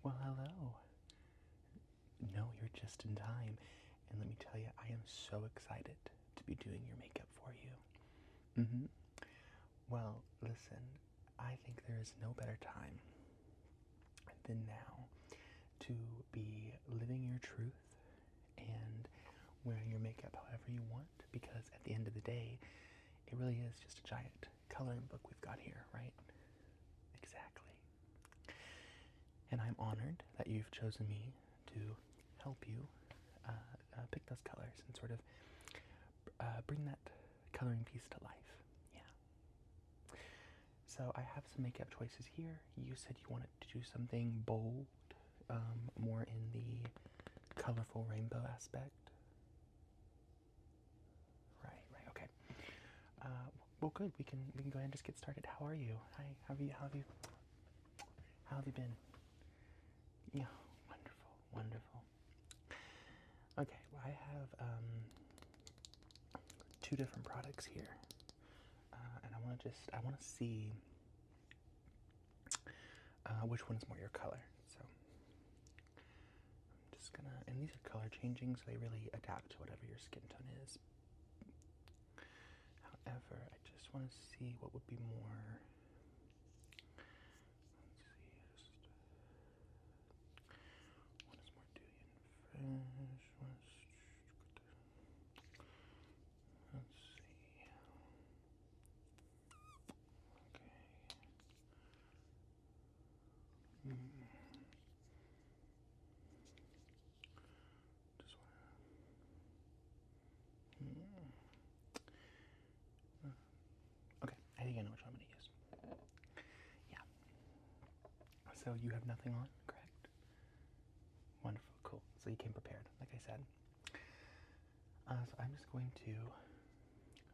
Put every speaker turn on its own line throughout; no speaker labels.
Well, hello. No, you're just in time. And let me tell you, I am so excited to be doing your makeup for you. Well, listen, I think there is no better time than now to be living your truth and wearing your makeup however you want, because at the end of the day, it really is just a giant coloring book we've got here, right? Exactly. And I'm honored that you've chosen me to help you pick those colors and sort of bring that coloring piece to life. Yeah. So I have some makeup choices here. You said you wanted to do something bold, more in the colorful rainbow aspect. Right, okay. Well, good. We can go ahead and just get started. How are you? Hi. How have you been? Yeah, wonderful. Okay, well, I have two different products here, and I want to see which one is more your color. So I'm just gonna, and these are color changing, so they really adapt to whatever your skin tone is. However, I just want to see what would be more. Let's see, one is more dewy and fresh. Let's see. Okay. Just want to. Okay, I think I know which one I'm going to use. Yeah. So you have nothing on, correct? Wonderful, cool. So you came prepared, like I said. So I'm just going to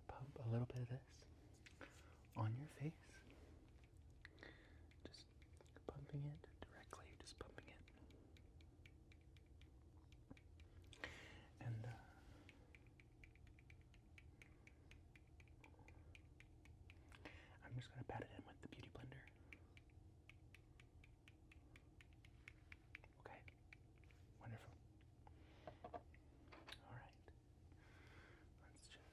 pump a little bit of this on your face. Just pumping it directly, just pumping it. And I'm just going to pat it in with the Beauty Blender. Okay, wonderful. All right, let's just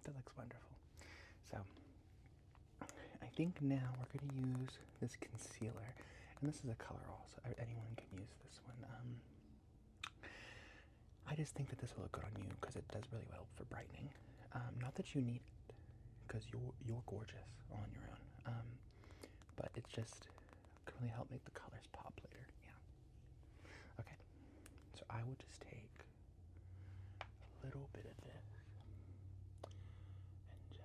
that looks wonderful. So I think now we're going to use this concealer, and this is a color also. Anyone can use this one. I just think that this will look good on you because it does really well for brightening. Not that you need it, because you're gorgeous on your own. But it's just can really help make the colors pop later. Yeah. Okay. So I would just take a little bit of this and just.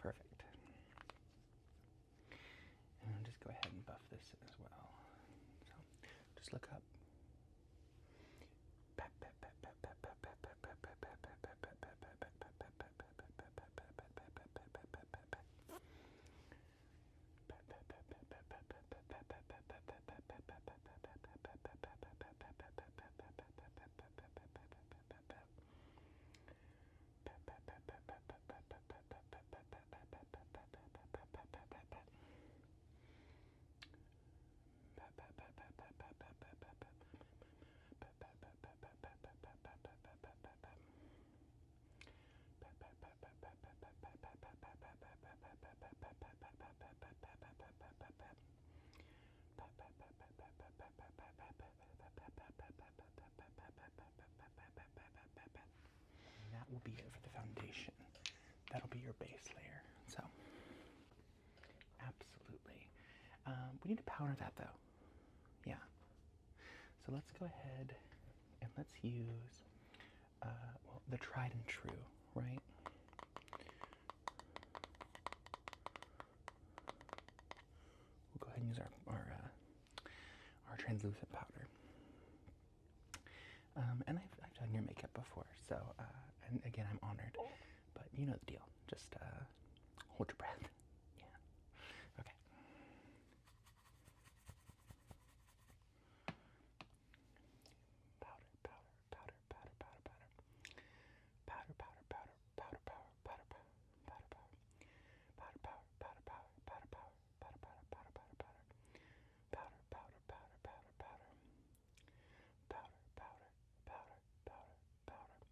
Perfect. And I'll just go ahead and buff this as well. So just look up. And that will be it for the foundation. That'll be your base layer. So, absolutely. We need to powder that though. Yeah. So let's go ahead and let's use, well, the tried and true, right? We'll go ahead and use our translucent powder. And I've done your makeup before, so, and again, I'm honored, but you know the deal. Just hold your breath. Yeah. Okay. Powder, powder, powder, powder, powder, powder. Powder, powder, powder, powder, powder, powder, powder, powder, powder. Powder, powder, powder, powder, powder, powder, powder, powder, powder, powder, powder. Powder, powder, powder, powder, powder. Powder, powder, powder, powder, powder.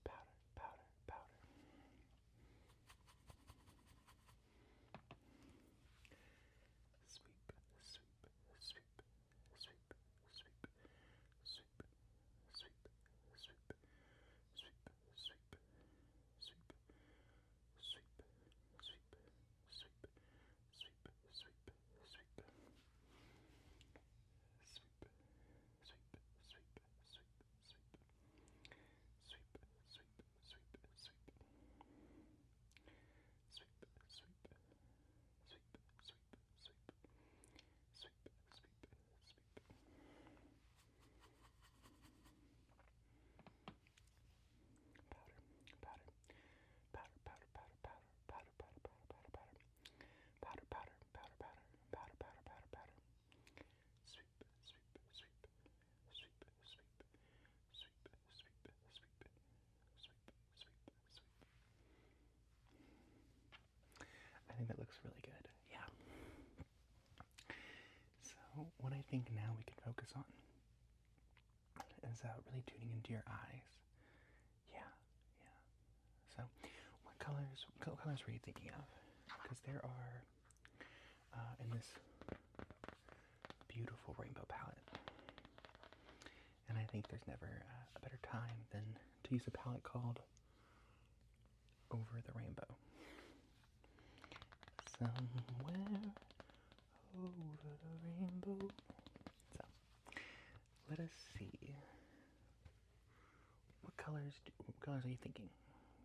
Powder, powder, powder. Sweep, sweep, sweep, sweep, sweep, sweep, sweep, sweep, sweep, sweep, sweep, sweep, sweep, sweep, sweep, sweep, sweep, sweep, I think that looks really good. Yeah. So what I think now we can focus on is really tuning into your eyes. Yeah, yeah. So what colors were you thinking of? Because there are, in this beautiful rainbow palette, and I think there's never a better time than to use a palette called Over the Rainbow. Somewhere over the rainbow. So, let us see. What colors are you thinking?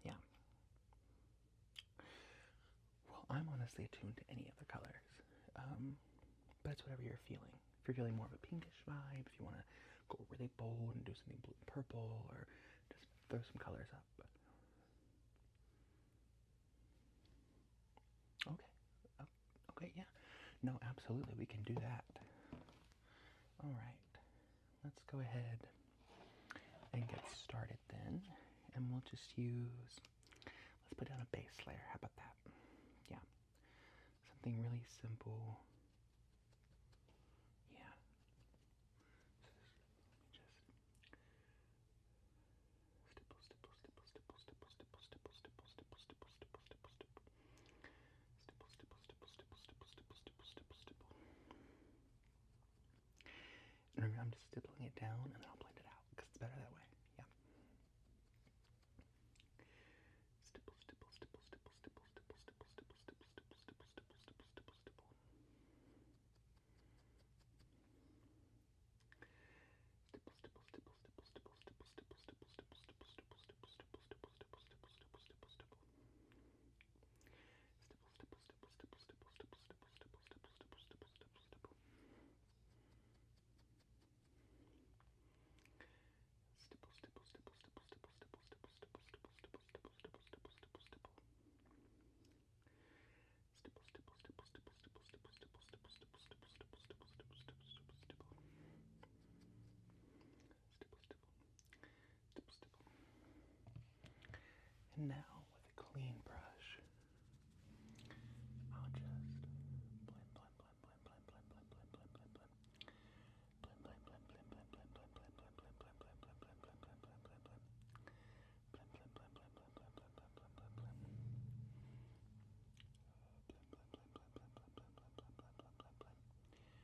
Yeah. Well, I'm honestly attuned to any of the colors. But it's whatever you're feeling. If you're feeling more of a pinkish vibe, if you want to go really bold and do something blue and purple, or just throw some colors up. Okay. Okay, yeah. No, absolutely, we can do that. All right. Let's go ahead and get started then. And we'll just use, let's put down a base layer. How about that? Yeah. Something really simple. Yeah. Just stipple, stipple, stipple, stipple, stipple, stipple, stipple, stipple, stipple, stipple, stipple, stipple, stipple. Stipple, stipple, stipple, stipple, stipple, stipple, stipple, stipple, stipple. And remember, I'm just stippling it down and then I'll blend it out because it's better that way. Yeah. Stipple, stipple, stipple, stipple, stipple, stipple, stipple, stipple, stipple, stipple, stipple, stipple, stipple, stipple, stipple. And now, with a clean brush, I'll just blend, blend, blend, blend, blend, blend, blend, blend, blend, blend, blend. Blend, blend, blend, blend, blend, blend, blend, blend, blend, blend, blend, blend, blend, blend, blend, blend, blend, blend, blend. Blend, blend, blend, blend, blend, blend, blend, blend, blend, blend, blend. Blend, blend, blend, blend, blend, blend, blend, blend, blend, blend, blend, blend, blend.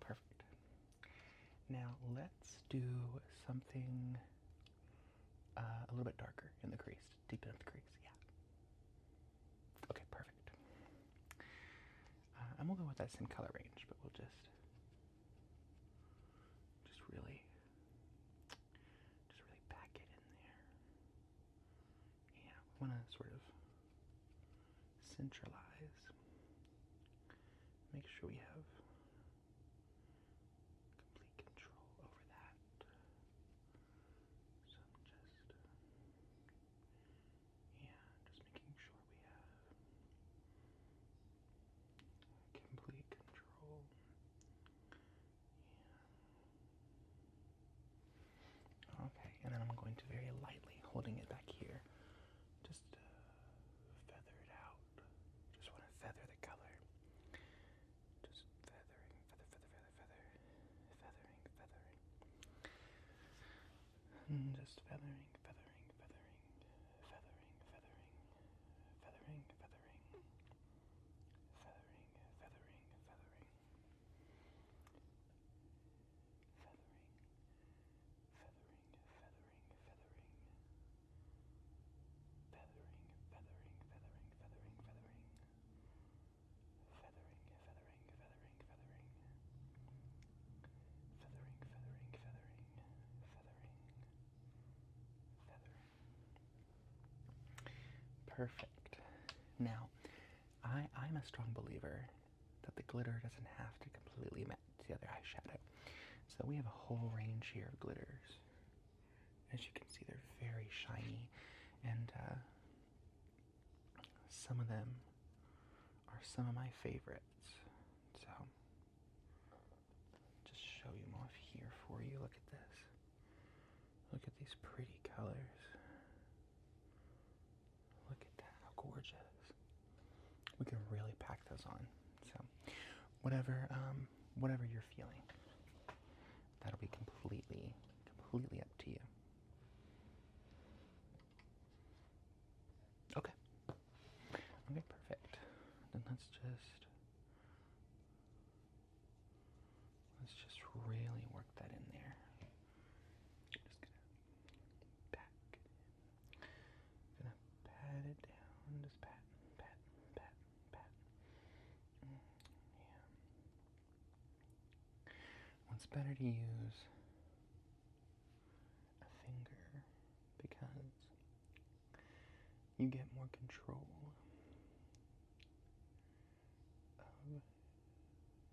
Perfect. Now let's do something a little bit darker in the crease. Deepen up the crease, yeah. Okay, perfect. And we'll go with that same color range, but we'll just really pack it in there. Yeah, we want to sort of centralize. Make sure we have complete control over that. So just making sure we have complete control. Yeah. Okay, and then I'm going to very lightly, holding it back here, just feather it out. Just want to feather the color. Just feathering, feathering. Just feathering. Perfect. Now, I'm a strong believer that the glitter doesn't have to completely match the other eyeshadow. So we have a whole range here of glitters. As you can see, they're very shiny, and some of them are some of my favorites. So, just show you them off here for you. Look at this. Look at these pretty colors. Look at that, how gorgeous. We can really pack those on. So, whatever you're feeling, that'll be completely up to you. Okay. Okay, perfect. Then let's just really work that in there. Just gonna pat it down. Just pat. Yeah. it's better to use a finger because you get more control of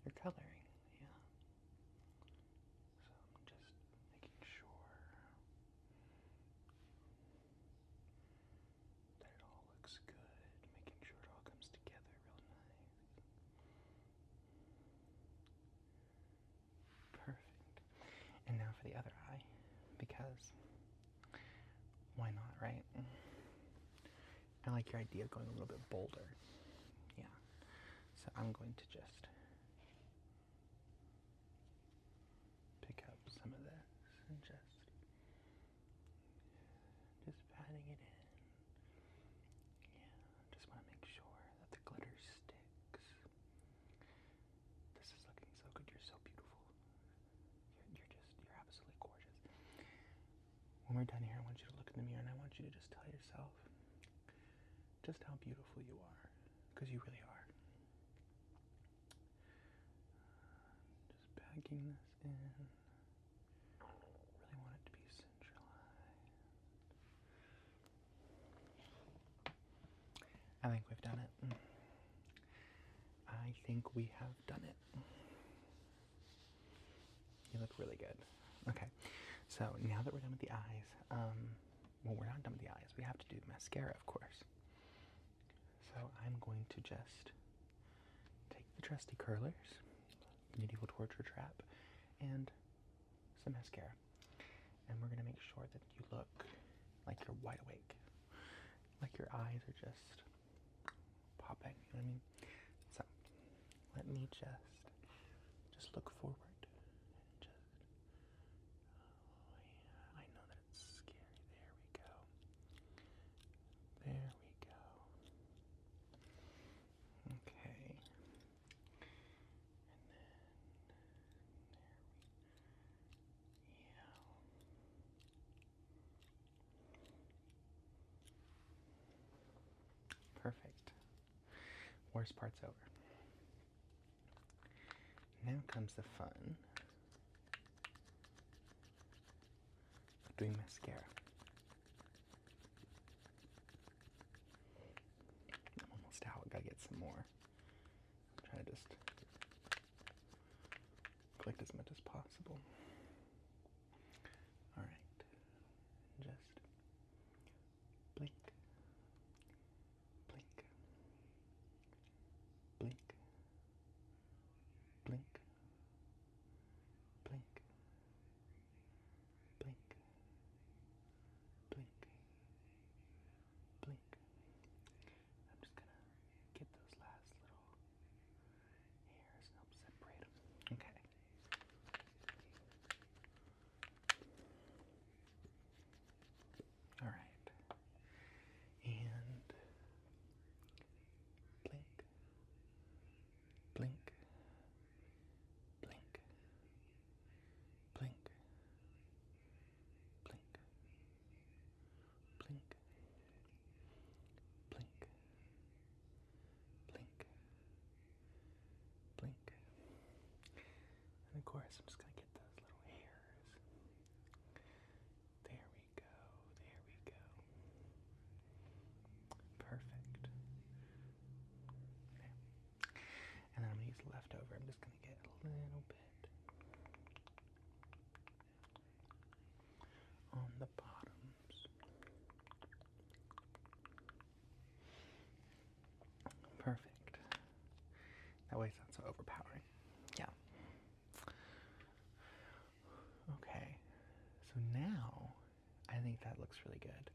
your coloring, yeah. So I'm just making sure that it all looks good, making sure it all comes together real nice. Perfect. And now for the other eye, because why not, right? I like your idea of going a little bit bolder. Yeah. So I'm going to just pick up some of this and just patting it in. Yeah, just want to make sure that the glitter sticks. This is looking so good. You're so beautiful. You're absolutely gorgeous. When we're done here, I want you to look in the mirror and I want you to just tell yourself just how beautiful you are, because you really are. Just bagging this in. Really want it to be centralized. I think we've done it. I think we have done it. You look really good. Okay, so now that we're done with the eyes, well, we're not done with the eyes. We have to do mascara, of course. So I'm going to just take the trusty curlers, medieval torture trap, and some mascara. And we're going to make sure that you look like you're wide awake. Like your eyes are just popping, you know what I mean? So let me just look forward. Just, oh yeah, I know that it's scary. There we go. There we go. Okay. And then, yeah. Perfect. Worst part's over. Now comes the fun of doing mascara. I'm almost out. Gotta get some more. I'm trying to just collect as much as possible. Alright. Just blink. Blink. Blink. Blink. Blink. Blink. Blink. Blink. I'm just gonna get those last little hairs and help separate them. Okay. Alright. And blink. Blink. Blink. Blink. Blink. Blink. Blink. Blink. Blink. And of course, I'm just going to get those little hairs. There we go. There we go. Perfect. There. And then I'm going to use the leftover. I'm just going to get a little bit on the bottoms. Perfect. That way it's not so overpowering. Yeah. Okay. So now, I think that looks really good.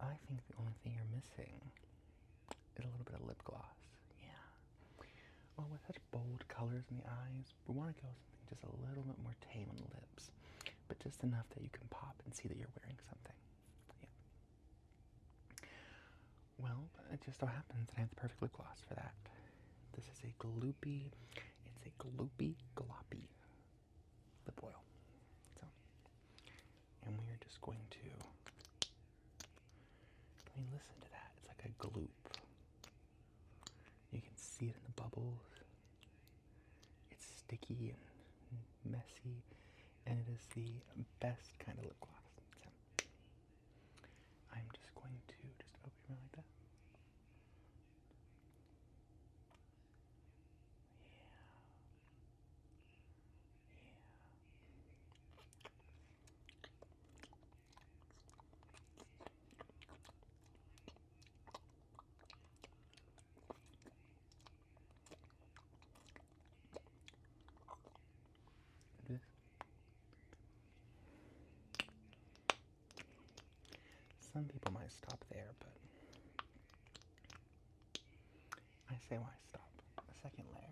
I think the only thing you're missing is a little bit of lip gloss. Yeah. Well, with such bold colors in the eyes, we want to go with something just a little bit more tame on the lips, but just enough that you can pop and see that you're wearing something. Yeah. Well, it just so happens that I have the perfect lip gloss for that. This is a gloopy gloppy lip oil. So, and we are just going to, I mean, listen to that. It's like a gloop. You can see it in the bubbles. It's sticky and messy, and it is the best kind of lip gloss. So I'm just going to just open it like that. This. Some people might stop there, but I say why stop? A second layer.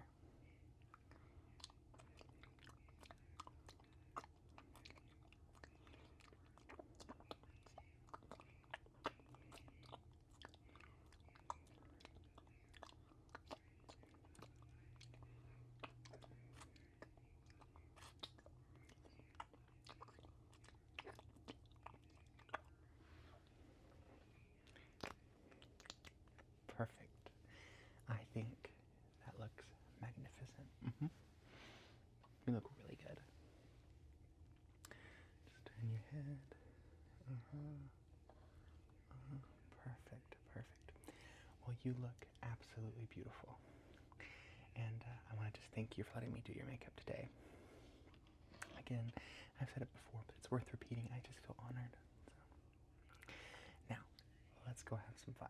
Perfect. I think that looks magnificent. You look really good. Just turn your head. Perfect, perfect. Well, you look absolutely beautiful. And I want to just thank you for letting me do your makeup today. Again, I've said it before, but it's worth repeating. I just feel honored. So. Now, let's go have some fun.